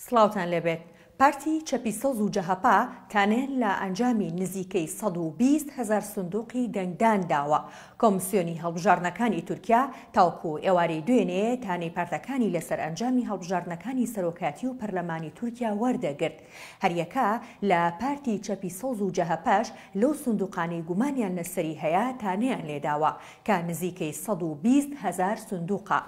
سڵاوتان لێبێت. پارتی چەپی سەوز و جەهەپا تانێن لە ئەنجامی نزیکەی 120,000 سندوقی دەنگدان داوە. کۆمسیۆنی هەڵبژاردنەکانی تورکیا تاوکو ئێوارەی دوێنێ تانەی پارتەکانی لەسەر ئەنجامی هەڵبژاردنەکانی سەرۆکاتی و پەرلەمانی تورکیا وەردەگرت. هەریەکە لە پارتی چەپی سەوز و جەهەپاش لەو سندوقانەی گومانیان لەسەری هەیە تانەیان لێداوە کە نزیکەی 120,000 سندوقە.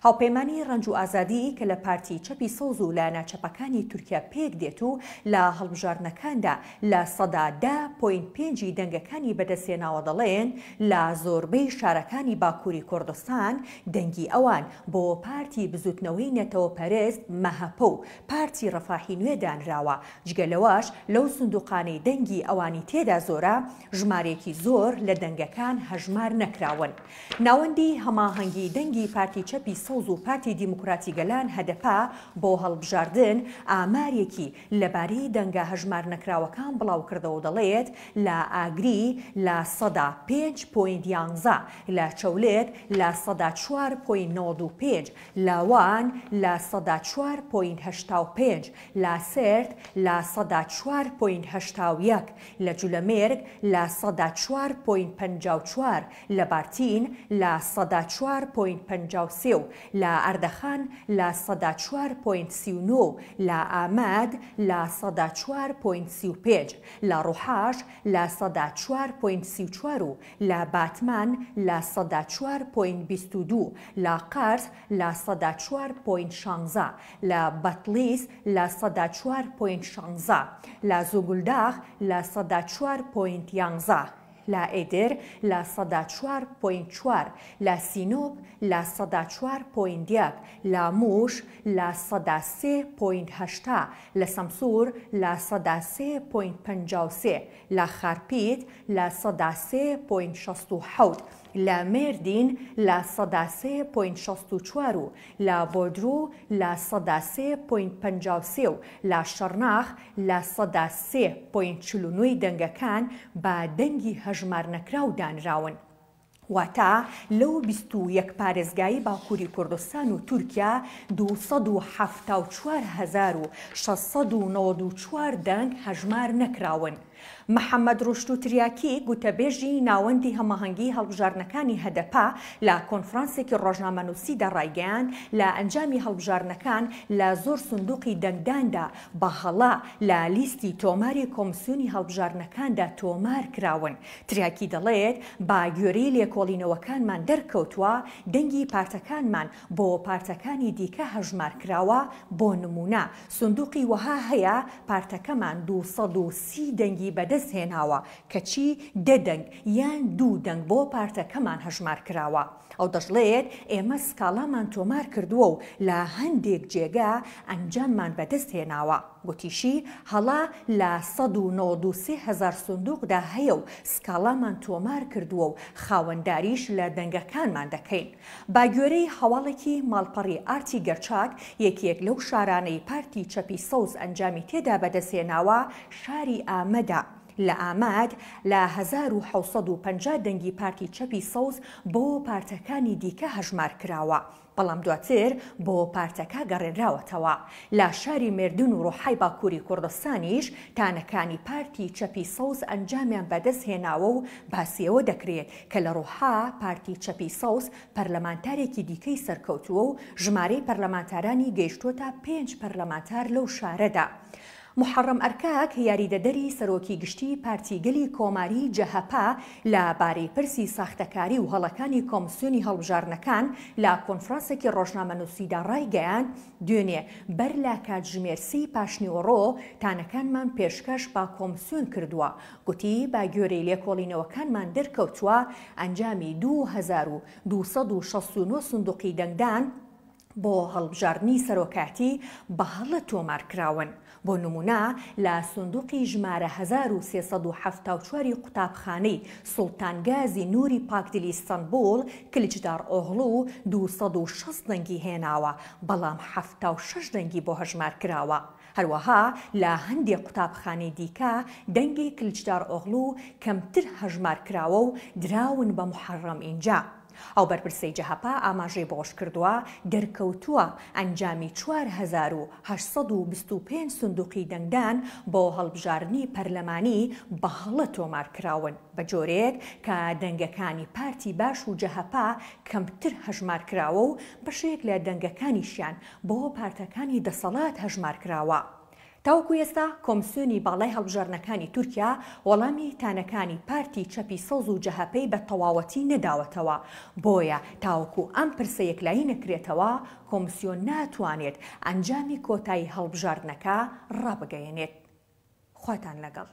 هاوپەیمانی ڕەنج و ئازادی کە لە پارتی چەپی سەوز و لە ناچەپەکانی تورکیا پێک دێت و لە هەڵبژاردنەکاندا لە سەدا 10.5 دەنگەکانی بەدەستهێناوە دەڵێن لە زۆربەی شارەکانی باکووری کوردستان دەنگی ئەوان بۆ پارتی بزوتنەوەی نێتەوە پەرست مەهەپە و پارتی ڕەفاحی نوێ دانراوە. جگەلەوەش لەو سندوقانەی دەنگی ئەوانی تێدا زۆرە ژمارێکی زۆر لە دەنگەکان هەژمار نەکراون. ناوەندی هەماهەنگی دەنگی پارتی چەپی سەوز و پارتی دیموکراتی گەلان هەدەپا بۆ هەڵبژاردن ئامارێکی لەبارەی دەنگە هەژمار نەکراوەکان بڵاو کردەوە دەڵێت لە ئاگری لە سەدا 5.11 لە چەولێت لە سەدا 4.95 لە وان لە سەدا 4.85 لە سێرت لە سەدا 4.81 لە جولەمێرگ لە سەدا 4.54 لە بارتین لە سەدا 4.53 لە ئەردەخان لە سەدا 4.39 لە ئاماد لە سەدا 4.35 لە ڕوحاش لە سەدا 4.34 و لە باتمان لە سەدا 4.22 لە قەرز لە سەدا 4.16 لە بەتلیس لە سەدا 4.16 لە زوگولداخ لە سەدا 4.11 لە ئێدر لە سەدا 4.4 لە سینۆپ لە سەدا 4.1 لە موش لە سەدا 3.8 لە سەمسور لە سەدا 3.53 لە خارپیت لە سەدا 3.67 لە مێردین لە سەدا 3.64 و لە بۆدرو لە سەدا 3.53 و لە شەرناخ لە سەدا 3.49 دەنگەکان بە دەنگی هەژمار نەکراو دانراون. واتە لەو 21 پارێزگایی باکووری کوردستان و تورکیا 274,694 دەنگ هەژمار نەکراون. محەممەد ڕوشت و تریاکی گوتەبێژی ناوەندی هەماهەنگی هەڵبژاردنەکانی هەدەپا لە کۆنفرانسێکی ڕۆژنامەنووسیدا ڕایگەیاند لە ئەنجامی هەڵبژاردنەکان لە زۆر سندوقی دەنگداندا بەهەڵا لە لیستی تۆماری کۆمسیۆنی هەڵبژاردنەکاندا تۆمار کراون. تریاکی دەڵێت با گوێرەی لێکۆڵینەوەکانمان دەرکەوتووە دەنگی پارتەکانمان بۆ پارتەکانی دیکە هەژمار کراوە. بۆ نمونە سندوقی وەها هەیە پارتەکەمان 230 دەنگی بەدەست هێناوە کەچی 10 دەنگ یان 2 دەنگ بۆ پارتەکەمان هەژمار کراوە. ئەو دەژڵێت ئێمە سکاڵامان تۆمار کردووە و لە هەندێک جێگا ئەنجاممان بەدەست هێناوە. گوتیشی هەڵا لە 193,000 سندوقدا هەیە و سکاڵامان تۆمار کردووە و خاوەنداریش لە دەنگەکانمان دەکەین. با گوێرەی هەواڵێکی ماڵپەڕی ئارتی گەرچاک یەکێک لەو شارانەی پارتی چەپی سەوز ئەنجامی تێدا بەدەستهێناوە شاری ئامەدە. لە ئاماد لە 1750 دەنگی پارتی چەپی سەوز بۆ پارتەکانی دیکە هەژمار کراوە، بەڵام دواتر بۆ پارتەکە گەڕێنراوەتەوە. لە شاری مێردون و ڕۆحای باکووری کوردستانیش تانەکانی پارتی چەپی سەوز ئەنجامیان بەدەست هێناوە و باسیەوە دەکرێت کە لە ڕۆحا پارتی چەپی سەوز پەرلەمانتارێکی دیکەی سەرکەوتووە و ژمارەی پەرلەمانتارانی گەیشتوۆتە 5 پەرلەمانتار لەو شارەدا. محەڕەم ئەرکاک یاریدەدەری سەرۆکی گشتی پارتیگەلی کۆماری جەهەپا لە بارەی پرسی ساختەکاری و هەڵەکانی کۆمسیۆنی هەڵبژاردنەکان لە کۆنفرانسێکی ڕۆژنامەنووسیدا ڕایگەیاند دوێنێ بەر لە کاتژمێرسی پاشنیوەڕۆ تانەکانمان پێشکەش با کۆمسیۆن کردووە. گوتی با گوێرەی لێکۆڵینەوەکانمان دەرکەوتووە ئەنجامی 2269 سندوقی دەنگدان بۆ هەڵبژاردنی سەرۆکاتی بەهەڵە تۆمار کراون. بۆ نمونە لە سندوقی ژمارە 1374 قوتابخانەی سوڵتانگازی نووری پاکدلی ئیستانبول کلجدار ئۆغڵو 260 دەنگی هێناوە، بەڵام 76 دەنگی بۆ هەژمار کراوە. هەروەها لە هەندێک قوتابخانەی دیکە دەنگی کلجدار ئۆغڵو کەمتر هەژمار کراوە و دراون بە محەڕەم ئینجا. ئەو بەرپرسەی جەهەپا ئاماژەی بۆش کردووە دەرکەوتووە ئەنجامی 4825 سندوقی دەنگدان بۆ هەڵبژاردننی پەرلەمانی بە هەڵە تۆمارکراون بە جۆرێک کە دەنگەکانی پارتی باش و جەهەپا کەمتر هەژمارکراوە و بەشێک لە دەنگەکانیشیان بۆ پارتەکانی دەسەڵات هەژمارکراوە. تاوەکو ئێستا کۆمسیۆنی باڵای هەڵبژاردنەکانی تورکیا وەڵامی تانەکانی پارتی چەپی سەوز و جەهەپەی بە تەواوەتی نەداوەتەوە، بۆیە تاوەکو ئەم پرسە یەکلایی نەکرێتەوە کۆمسیۆن ناتوانێت ئەنجامی کۆتایی هەڵبژاردنەکە ڕابگەیەنێت. خواتان لەگەڵ.